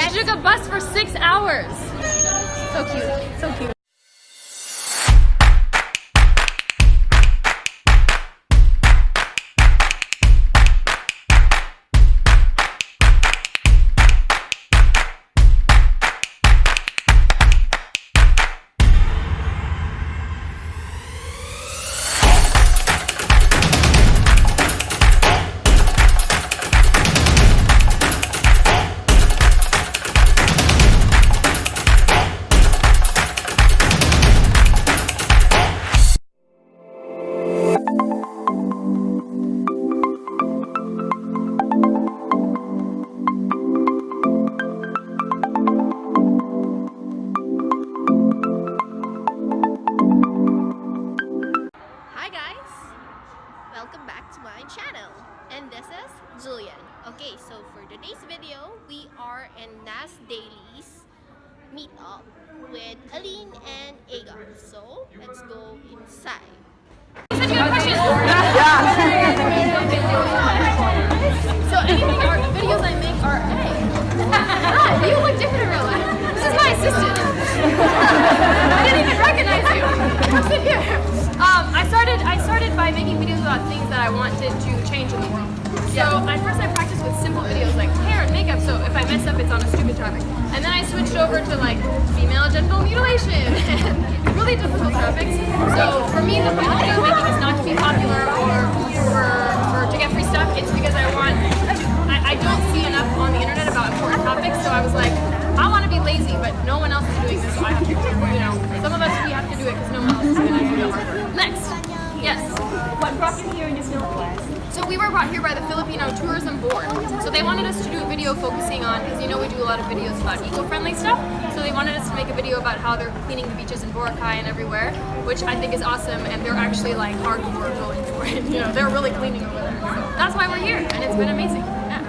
She took a bus for 6 hours. So cute. So cute. Welcome back to my channel, and this is Julian. Okay, so for today's video, we are in Nas Daily's Meetup with Alyne and Aegon. So let's go inside. You said you have questions? So anything or videos I make are hey. You look different in real life. This is my assistant. I didn't even recognize you. Come sit here. I started by making videos about things that I wanted to change in the world. So I practiced with simple videos like hair and makeup, so if I mess up it's on a stupid topic. And then I switched over to like female genital mutilation and really difficult topics. So for me the point of video making is not to be popular or to get free stuff, it's because I don't see enough on the internet about important topics, so I was like, I want to be lazy, but no one else is doing this, so I have to, some of us, we have to do it because no one else is going to do the hard work. Next. Yes. What brought you here in this class? So we were brought here by the Filipino Tourism Board. So they wanted us to do a video focusing on, because we do a lot of videos about eco-friendly stuff, so they wanted us to make a video about how they're cleaning the beaches in Boracay and everywhere, which I think is awesome, and they're actually like hardcore going for it. They're really cleaning over there. So that's why we're here, and it's been amazing. Yeah.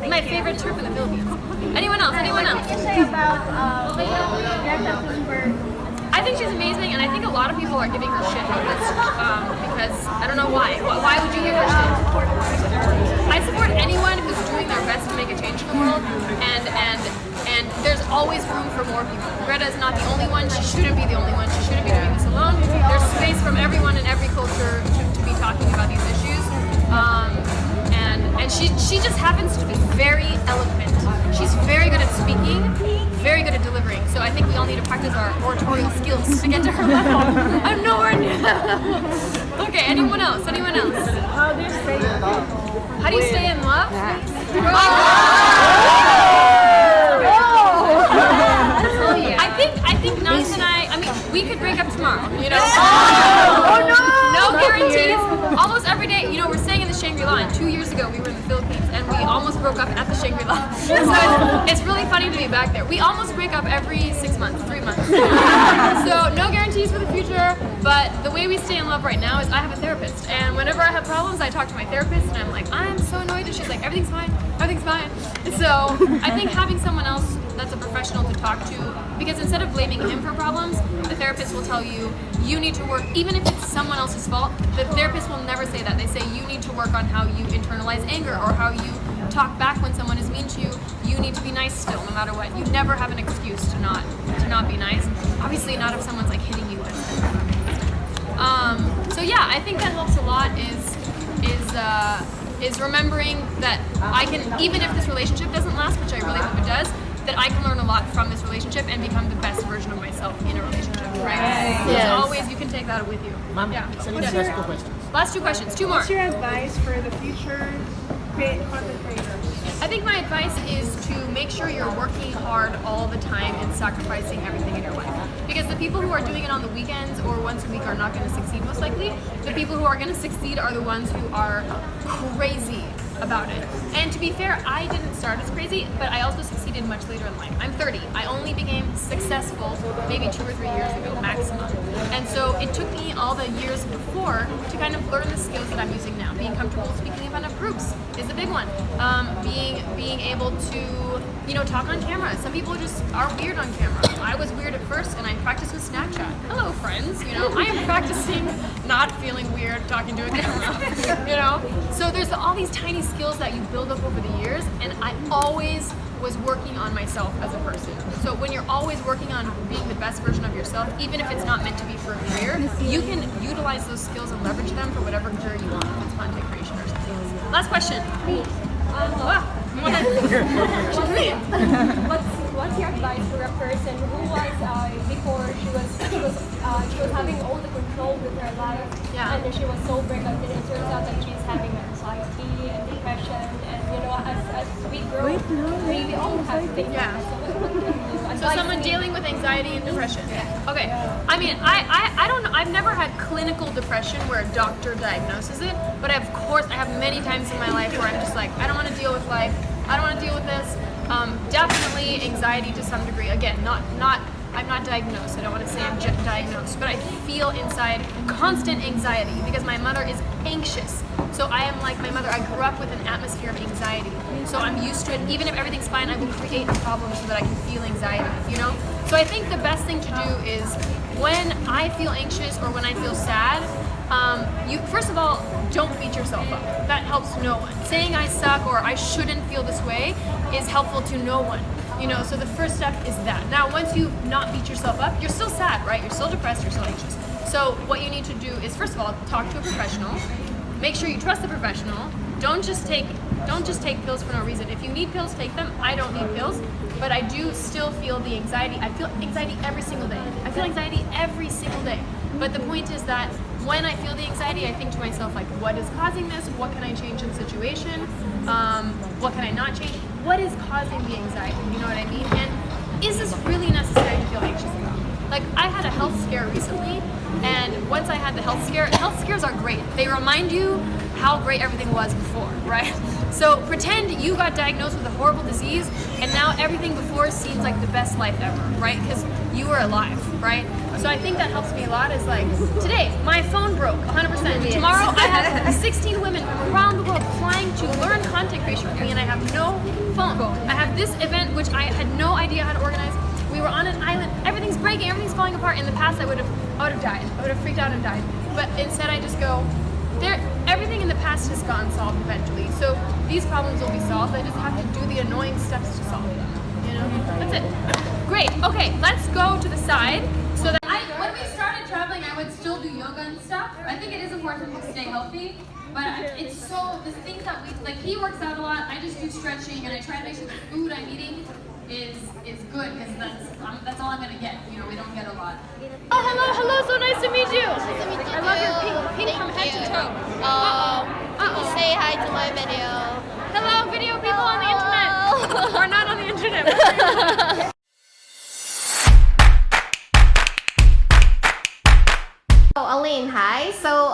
My favorite trip in the Philippines. Anyone else? Anyone else? What can you say about Greta Thunberg? I think she's amazing, and I think a lot of people are giving her shit about this because I don't know why. Why would you give her shit? I support anyone who's doing their best to make a change in the world, and there's always room for more people. Greta is not the only one. She shouldn't be the only one. She shouldn't be doing this alone. There's space from everyone in every culture to be talking about these issues. And she just happens to be very eloquent. She's very good at speaking, very good at delivering. So I think we all need to practice our oratorial skills to get to her level. I'm nowhere near that level. Okay, anyone else? Anyone else? How do you stay in love? How do you stay in love? I think Nas and I mean, we could break up tomorrow, Oh no! No guarantees. Almost every day, we're staying in the Shangri-La, and 2 years ago we were in the Philippines, and we almost broke up at the Shangri-La. So it's really funny to be back there. We almost break up every 6 months, 3 months. So no guarantees for the future, but the way we stay in love right now is I have a therapist, and whenever I have problems, I talk to my therapist, and I'm like, I'm so annoyed, and she's like, everything's fine, everything's fine. So I think having someone else that's a professional to talk to, because instead of blaming him for problems, the therapist will tell you, you need to work, even if it's someone else's fault, the therapist will never say that. They say you need to work on how you internalize anger or how you talk back when someone is mean to you. You need to be nice still, no matter what. You never have an excuse to not be nice. Obviously not if someone's like hitting you with it. So yeah, I think that helps a lot is remembering that I can, even if this relationship doesn't last, which I really hope it does, that I can learn a lot from this relationship and become the best version of myself in a relationship, right? Yes. So always, you can take that with you. Ma'am, Yeah. last two questions. Last 2 questions, 2 more. What's your advice for the future content creators? I think my advice is to make sure you're working hard all the time and sacrificing everything in your life. Because the people who are doing it on the weekends or once a week are not going to succeed most likely. The people who are going to succeed are the ones who are crazy about it. And to be fair, I didn't start as crazy, but I also succeeded much later in life. I'm 30. I only became successful maybe 2 or 3 years ago, maximum. And so it took me all the years before to kind of learn the skills that I'm using now. Being comfortable speaking in front of groups is a big one. Being able to, talk on camera. Some people just are weird on camera. I was weird at first, and I practiced with Snapchat. Hello, friends. I am practicing not feeling weird talking to a camera. So there's all these tiny skills that you build up over the years, and I always was working on myself as a person. So when you're always working on being the best version of yourself, even if it's not meant to be for a career, you can utilize those skills and leverage them for whatever career you want, if it's content creation or something else. Last question. What's your advice for a person who was before she was having all the control with her life, and then she was so break up, and it turns out that she's having anxiety and depression, and as we grow, we all have things. So someone dealing with anxiety and depression. Okay. I mean, I don't know. I've never had clinical depression where a doctor diagnoses it, but of course I have many times in my life where I'm just like, I don't want to deal with life. I don't want to deal with this. Definitely anxiety to some degree. Again, I'm not diagnosed. I don't want to say I'm diagnosed, but I feel inside constant anxiety because my mother is anxious. So I am like my mother. I grew up with an atmosphere of anxiety. So I'm used to it. Even if everything's fine, I will create a problem so that I can feel anxiety, So I think the best thing to do is when I feel anxious or when I feel sad, you first of all, don't beat yourself up. That helps no one. Saying I suck or I shouldn't feel this way is helpful to no one. So the first step is that. Now, once you not beat yourself up, you're still sad, right? You're still depressed, you're still anxious. So what you need to do is, first of all, talk to a professional. Make sure you trust the professional. Don't just take pills for no reason. If you need pills, take them. I don't need pills, but I do still feel the anxiety. I feel anxiety every single day. I feel anxiety every single day. But the point is that when I feel the anxiety, I think to myself, like, what is causing this? What can I change in the situation? What can I not change? What is causing the anxiety? You know what I mean? And is this really necessary to feel anxious about? Like, I had a health scare recently, and once I had the health scares are great. They remind you how great everything was before, right? So pretend you got diagnosed with a horrible disease, and now everything before seems like the best life ever, right? Because you were alive, right? So I think that helps me a lot. Is like, today my phone broke 100%. Tomorrow I have 16 women from around the world flying to learn content creation with me, and I have no phone. I have this event which I had no idea how to organize. We were on an island. Everything's breaking. Everything's falling apart. In the past, I would have died. I would have freaked out and died. But instead, I just go, everything in the past has gotten solved eventually. So these problems will be solved. I just have to do the annoying steps to solve them. That's it. Great. Okay, let's go to the side. So that when we started traveling, I would still do yoga and stuff. I think it is important to stay healthy. But it's so, the things that he works out a lot. I just do stretching, and I try to make sure the food I'm eating is good, because that's all I'm gonna get. We don't get a lot. Oh, hello, so nice to meet you. Nice to meet you. I love your pink from head to toe. Say hi to my video. Hello, video people on the internet. Or not on the internet. Alyne, hi. So,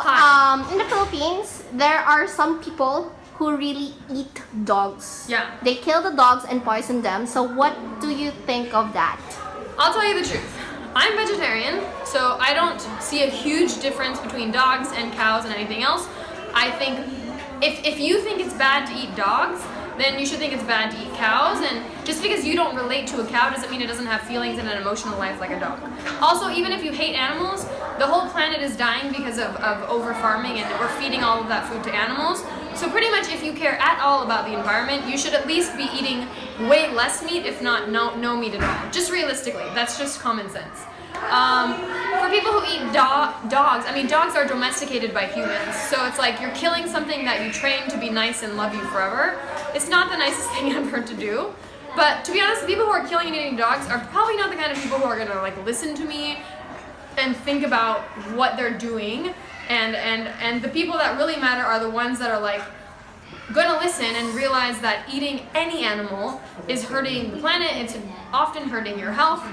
in the Philippines, there are some people who really eat dogs. Yeah. They kill the dogs and poison them. So what do you think of that? I'll tell you the truth. I'm vegetarian, so I don't see a huge difference between dogs and cows and anything else. I think if you think it's bad to eat dogs, then you should think it's bad to eat cows. And just because you don't relate to a cow doesn't mean it doesn't have feelings and an emotional life like a dog. Also, even if you hate animals, the whole planet is dying because of over-farming, and we're feeding all of that food to animals. So pretty much if you care at all about the environment, you should at least be eating way less meat, if not no meat at all. Just realistically, that's just common sense. For people who eat dogs, dogs are domesticated by humans, so it's like you're killing something that you train to be nice and love you forever. It's not the nicest thing ever to do. But to be honest, the people who are killing and eating dogs are probably not the kind of people who are gonna listen to me and think about what they're doing. And the people that really matter are the ones that are gonna listen and realize that eating any animal is hurting the planet. It's often hurting your health.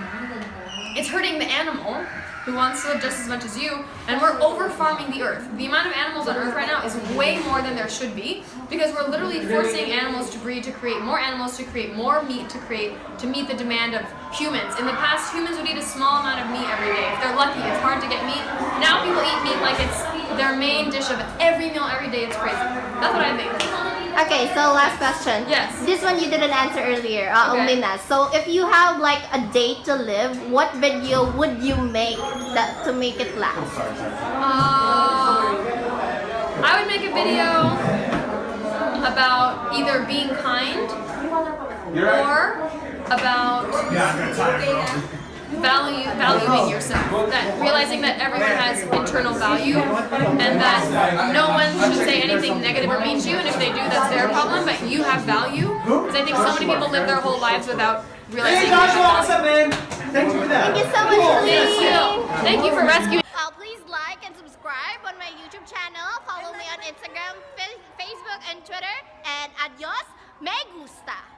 It's hurting the animal who wants to live just as much as you, and we're over-farming the earth. The amount of animals on earth right now is way more than there should be, because we're literally forcing animals to breed, to create more animals, to create more meat, to meet the demand of humans. In the past, humans would eat a small amount of meat every day. If they're lucky, it's hard to get meat. Now people eat meat like it's their main dish of every meal every day. It's crazy. That's what I think. Okay, so last question. Yes. This one you didn't answer earlier, Alina. So if you have a day to live, what video would you make to make it last? I would make a video about either being kind or about valuing yourself, that realizing that everyone has internal value and that no one should say anything negative or mean to you, and if they do, that's their problem, but you have value. Because I think so many people live their whole lives without realizing. Hey Joshua, what's up, man? Thank you for that. Thank you so much, Alyne. Thank you for rescuing. Please like and subscribe on my YouTube channel. Follow me on Instagram, Facebook, and Twitter. And adios, me gusta.